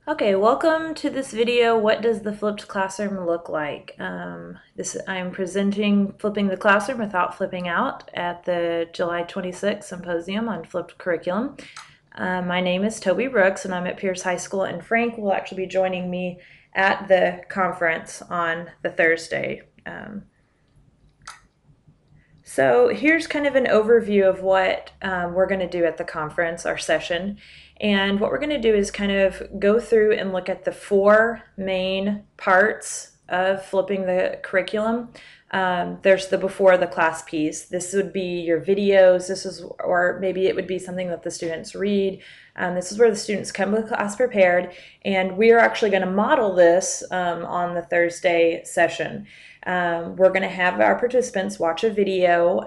Okay, welcome to this video. What does the flipped classroom look like? I'm presenting Flipping the Classroom Without Flipping Out at the July 26th Symposium on Flipped Curriculum. My name is Toby Brooks and I'm at Pierce High School, and Frank will actually be joining me at the conference on the Thursday. So here's kind of an overview of what we're going to do at the conference, our session. And what we're going to do is kind of go through and look at the four main parts of flipping the curriculum. There's the before the class piece. This would be your videos. Or maybe it would be something that the students read. This is where the students come to class prepared, and we are actually going to model this on the Thursday session. We're going to have our participants watch a video,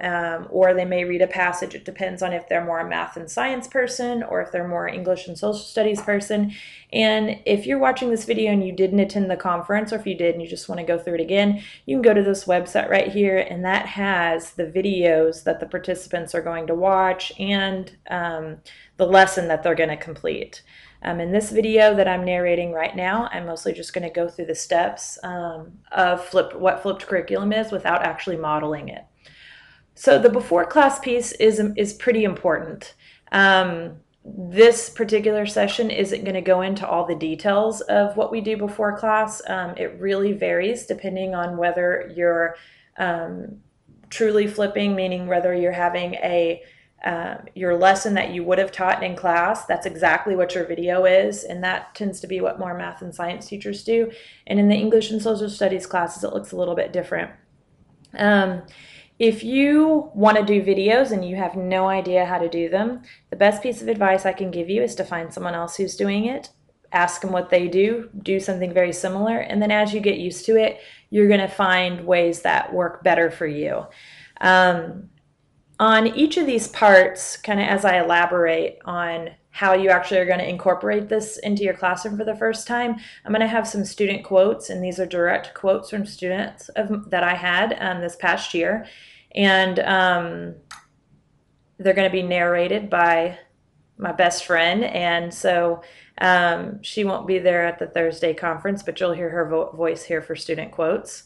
or they may read a passage. It depends on if they're more a math and science person or if they're more English and social studies person. And if you're watching this video and you didn't attend the conference, or if you did and you just want to go through it again, you can go to this website right here, and that has the videos that the participants are going to watch and the lesson that they're going to complete. In this video that I'm narrating right now, I'm mostly just going to go through the steps of what flipped curriculum is without actually modeling it. So the before class piece is pretty important. This particular session isn't going to go into all the details of what we do before class. It really varies depending on whether you're truly flipping, meaning whether you're having your lesson that you would have taught in class. That's exactly what your video is, and that tends to be what more math and science teachers do. And in the English and social studies classes, it looks a little bit different. If you want to do videos and you have no idea how to do them, the best piece of advice I can give you is to find someone else who's doing it. Ask them what they do something very similar, and then as you get used to it, you're going to find ways that work better for you. On each of these parts, kind of as I elaborate on how you actually are going to incorporate this into your classroom for the first time, I'm going to have some student quotes, and these are direct quotes from students that I had this past year. And they're going to be narrated by my best friend, and so she won't be there at the Thursday conference, but you'll hear her voice here for student quotes.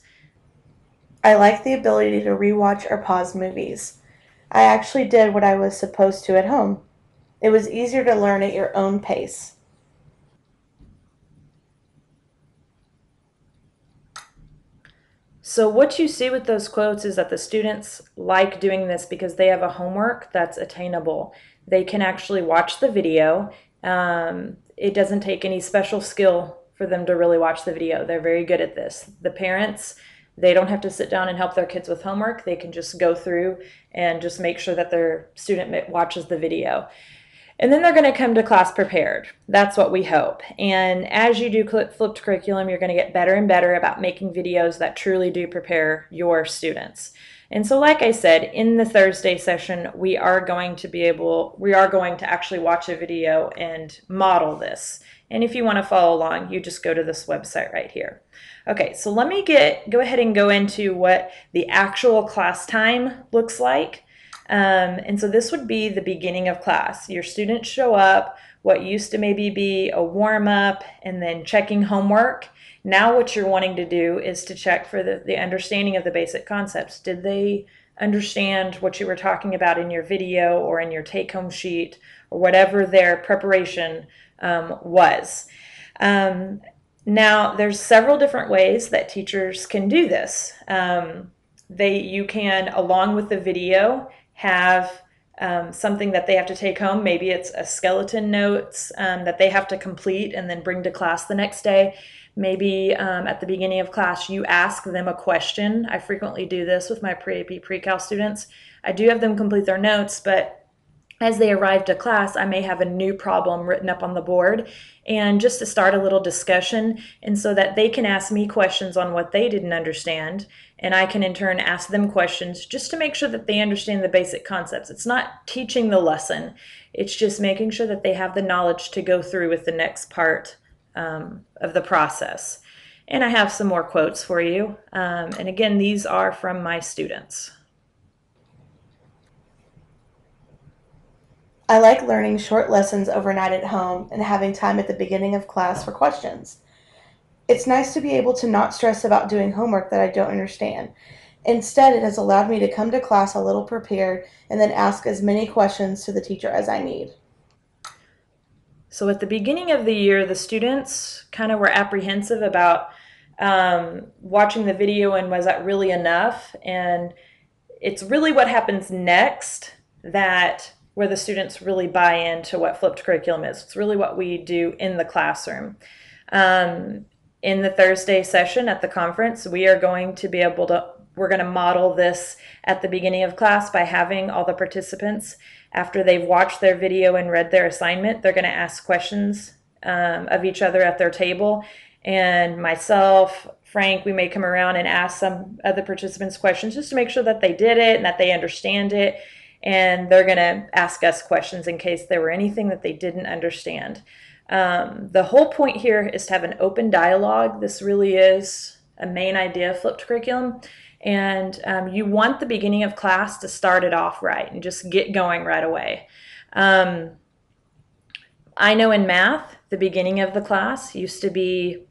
I like the ability to rewatch or pause movies. I actually did what I was supposed to at home. It was easier to learn at your own pace. So what you see with those quotes is that the students like doing this because they have a homework that's attainable. They can actually watch the video. It doesn't take any special skill for them to really watch the video. They're very good at this. The parents, they don't have to sit down and help their kids with homework. They can just go through and just make sure that their student watches the video. And then they're going to come to class prepared. That's what we hope. And as you do flipped curriculum, you're going to get better and better about making videos that truly do prepare your students. And so, like I said, in the Thursday session, we are going to actually watch a video and model this. And if you want to follow along, you just go to this website right here. Okay, so let me go ahead and go into what the actual class time looks like. And so this would be the beginning of class. Your students show up, what used to maybe be a warm-up and then checking homework. Now what you're wanting to do is to check for the understanding of the basic concepts. Did they understand what you were talking about in your video or in your take-home sheet or whatever their preparation was? Now, there's several different ways that teachers can do this. You can, along with the video, have something that they have to take home. Maybe it's a skeleton notes that they have to complete and then bring to class the next day. Maybe at the beginning of class, you ask them a question. I frequently do this with my pre-AP pre-cal students. I do have them complete their notes, but as they arrive to class, I may have a new problem written up on the board, and just to start a little discussion, and so that they can ask me questions on what they didn't understand, and I can in turn ask them questions just to make sure that they understand the basic concepts. It's not teaching the lesson, it's just making sure that they have the knowledge to go through with the next part of the process. And I have some more quotes for you, and again, these are from my students. I like learning short lessons overnight at home and having time at the beginning of class for questions. It's nice to be able to not stress about doing homework that I don't understand. Instead, it has allowed me to come to class a little prepared and then ask as many questions to the teacher as I need. So at the beginning of the year, the students kind of were apprehensive about watching the video and was that really enough? And it's really what happens next that where the students really buy into what flipped curriculum is. It's really what we do in the classroom. In the Thursday session at the conference, we are going to be able to, we're going to model this at the beginning of class by having all the participants, after they've watched their video and read their assignment, they're going to ask questions of each other at their table. And myself, Frank, we may come around and ask some of the participants questions just to make sure that they did it and that they understand it. And they're going to ask us questions in case there were anything that they didn't understand. The whole point here is to have an open dialogue. This really is a main idea of flipped curriculum. And you want the beginning of class to start it off right and just get going right away. I know in math, the beginning of the class used to be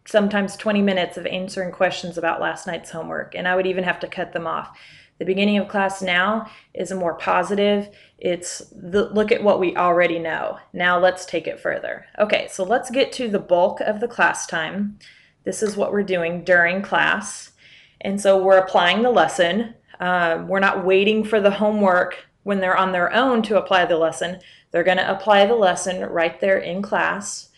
sometimes 20 minutes of answering questions about last night's homework, and I would even have to cut them off. The beginning of class now is a more positive. It's look at what we already know. Now let's take it further. Okay, so let's get to the bulk of the class time. This is what we're doing during class. And so we're applying the lesson. We're not waiting for the homework when they're on their own to apply the lesson. They're going to apply the lesson right there in class.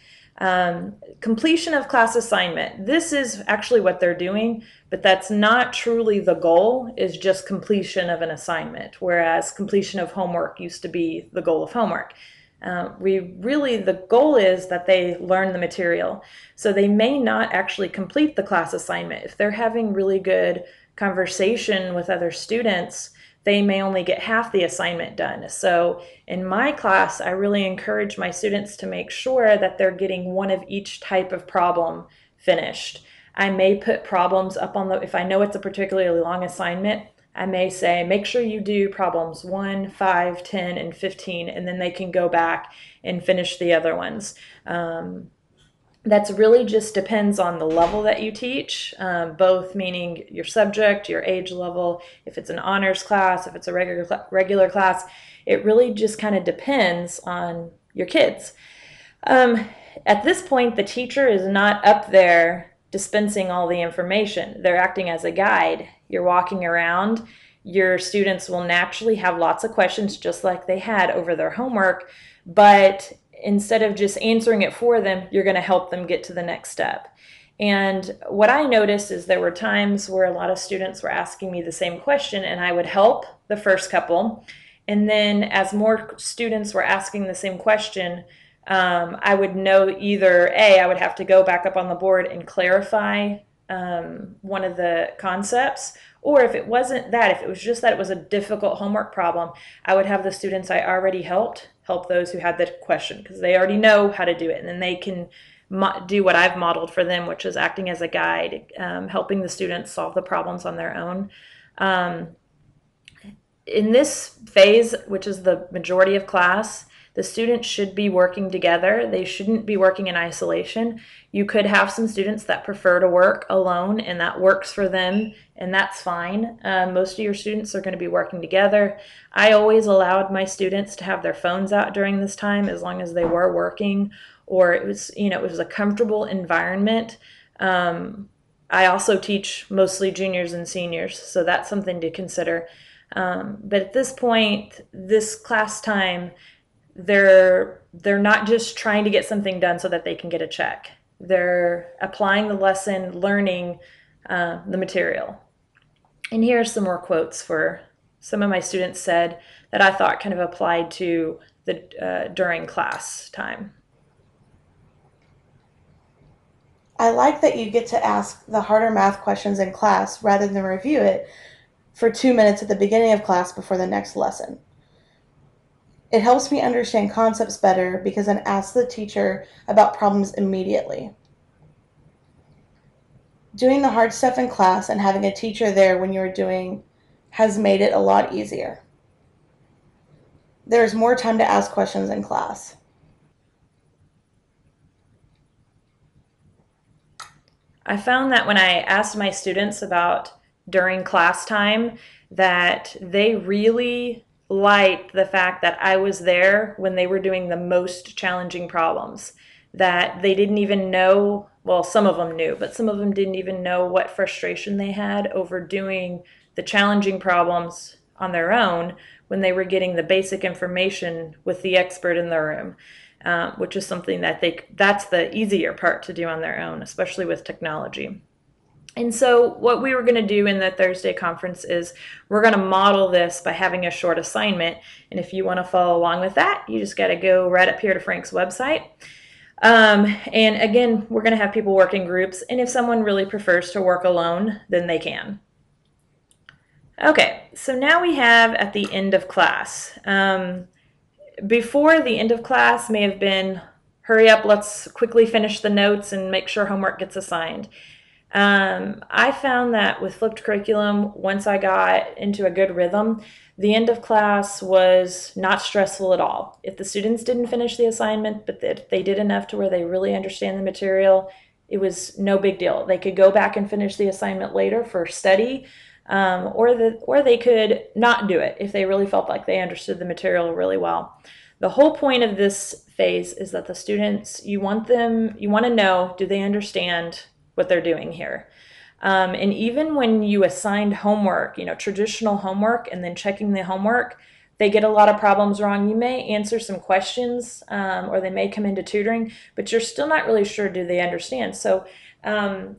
Completion of class assignment. This is actually what they're doing, but that's not truly the goal, is just completion of an assignment, whereas completion of homework used to be the goal of homework. The goal is that they learn the material. So they may not actually complete the class assignment. If they're having really good conversation with other students, they may only get half the assignment done. So in my class, I really encourage my students to make sure that they're getting one of each type of problem finished. I may put problems up on if I know it's a particularly long assignment, I may say, make sure you do problems 1, 5, 10, and 15, and then they can go back and finish the other ones. That's really just depends on the level that you teach, both meaning your subject, your age level, if it's an honors class, if it's a regular class. It really just kind of depends on your kids. At this point, the teacher is not up there dispensing all the information. They're acting as a guide. You're walking around. Your students will naturally have lots of questions just like they had over their homework, but instead of just answering it for them, you're going to help them get to the next step. And what I noticed is there were times where a lot of students were asking me the same question, and I would help the first couple. And then as more students were asking the same question, I would know either A, I would have to go back up on the board and clarify one of the concepts, or if it wasn't that, if it was just that it was a difficult homework problem, I would have the students I already help those who had the question, because they already know how to do it, and then they can do what I've modeled for them, which is acting as a guide, helping the students solve the problems on their own. In this phase, which is the majority of class, the students should be working together. They shouldn't be working in isolation. You could have some students that prefer to work alone, and that works for them, and that's fine. Most of your students are going to be working together. I always allowed my students to have their phones out during this time as long as they were working, or it was a comfortable environment. I also teach mostly juniors and seniors, so that's something to consider. But at this point, this class time, they're not just trying to get something done so that they can get a check. They're applying the lesson, learning the material. And here are some more quotes for some of my students said that I thought kind of applied to the during class time. I like that you get to ask the harder math questions in class rather than review it for 2 minutes at the beginning of class before the next lesson. It helps me understand concepts better because I ask the teacher about problems immediately. Doing the hard stuff in class and having a teacher there when you're doing has made it a lot easier. There is more time to ask questions in class. I found that when I asked my students about during class time, that they really liked the fact that I was there when they were doing the most challenging problems. That they didn't even know, well, some of them knew, but some of them didn't even know what frustration they had over doing the challenging problems on their own when they were getting the basic information with the expert in the room. Which is something that that's the easier part to do on their own, especially with technology. And so what we were going to do in the Thursday conference is we're going to model this by having a short assignment. And if you want to follow along with that, you just got to go right up here to Frank's website. And again, we're going to have people work in groups. And if someone really prefers to work alone, then they can. Okay, so now we have at the end of class. Before the end of class may have been, hurry up, let's quickly finish the notes and make sure homework gets assigned. I found that with flipped curriculum, once I got into a good rhythm, the end of class was not stressful at all. If the students didn't finish the assignment, but that they did enough to where they really understand the material, it was no big deal. They could go back and finish the assignment later for study, or they could not do it if they really felt like they understood the material really well. The whole point of this phase is that the students, you want to know, do they understand what they're doing here? And even when you assigned homework, traditional homework, and then checking the homework, they get a lot of problems wrong. You may answer some questions, or they may come into tutoring, but you're still not really sure, do they understand? So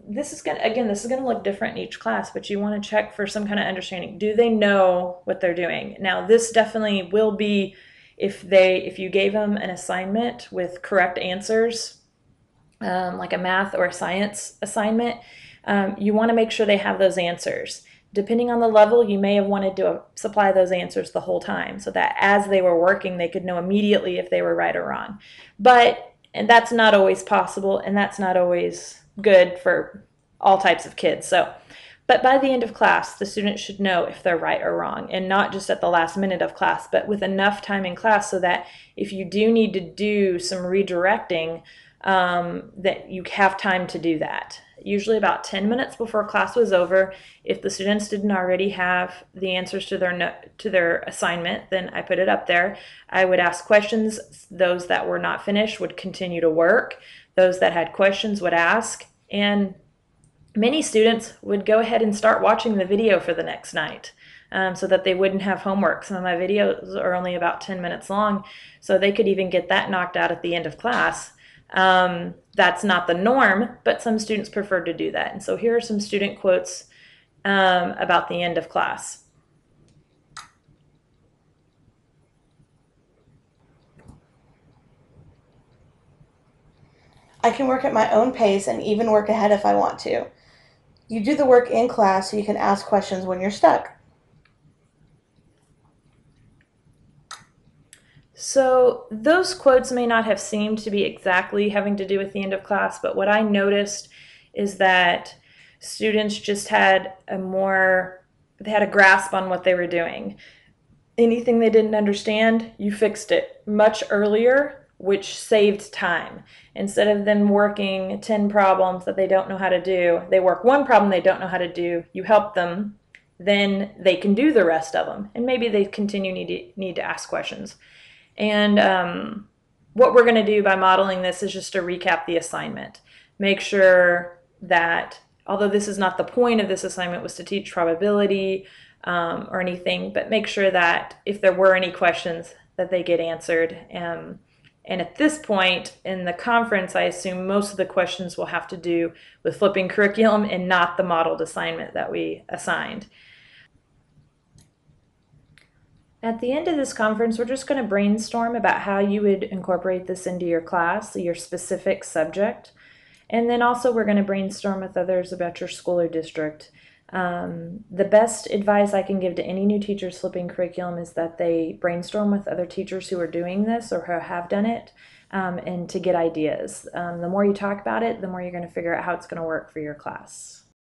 this is gonna look different in each class, but you want to check for some kind of understanding. Do they know what they're doing? Now, this definitely will be if you gave them an assignment with correct answers, like a math or a science assignment, you want to make sure they have those answers. Depending on the level, you may have wanted to supply those answers the whole time so that as they were working, they could know immediately if they were right or wrong. And that's not always possible, and that's not always good for all types of kids. But by the end of class, the student should know if they're right or wrong, and not just at the last minute of class, but with enough time in class so that if you do need to do some redirecting, that you have time to do that. Usually about 10 minutes before class was over. If the students didn't already have the answers to their assignment, then I put it up there. I would ask questions. Those that were not finished would continue to work. Those that had questions would ask. And many students would go ahead and start watching the video for the next night. So that they wouldn't have homework. Some of my videos are only about 10 minutes long, so they could even get that knocked out at the end of class. That's not the norm, but some students prefer to do that. And so here are some student quotes about the end of class. I can work at my own pace and even work ahead if I want to. You do the work in class so you can ask questions when you're stuck. So those quotes may not have seemed to be exactly having to do with the end of class, but what I noticed is that students just had they had a grasp on what they were doing. Anything they didn't understand, you fixed it much earlier, which saved time. Instead of them working 10 problems that they don't know how to do, they work one problem they don't know how to do, you help them, then they can do the rest of them. And maybe they need to ask questions. And what we're going to do by modeling this is just to recap the assignment. Make sure that, although this is not the point of this assignment, was to teach probability or anything, but make sure that if there were any questions that they get answered. And at this point in the conference, I assume most of the questions will have to do with flipping curriculum and not the modeled assignment that we assigned. At the end of this conference, we're just going to brainstorm about how you would incorporate this into your class, your specific subject. And then also we're going to brainstorm with others about your school or district. The best advice I can give to any new teachers flipping curriculum is that they brainstorm with other teachers who are doing this or who have done it, and to get ideas. The more you talk about it, the more you're going to figure out how it's going to work for your class.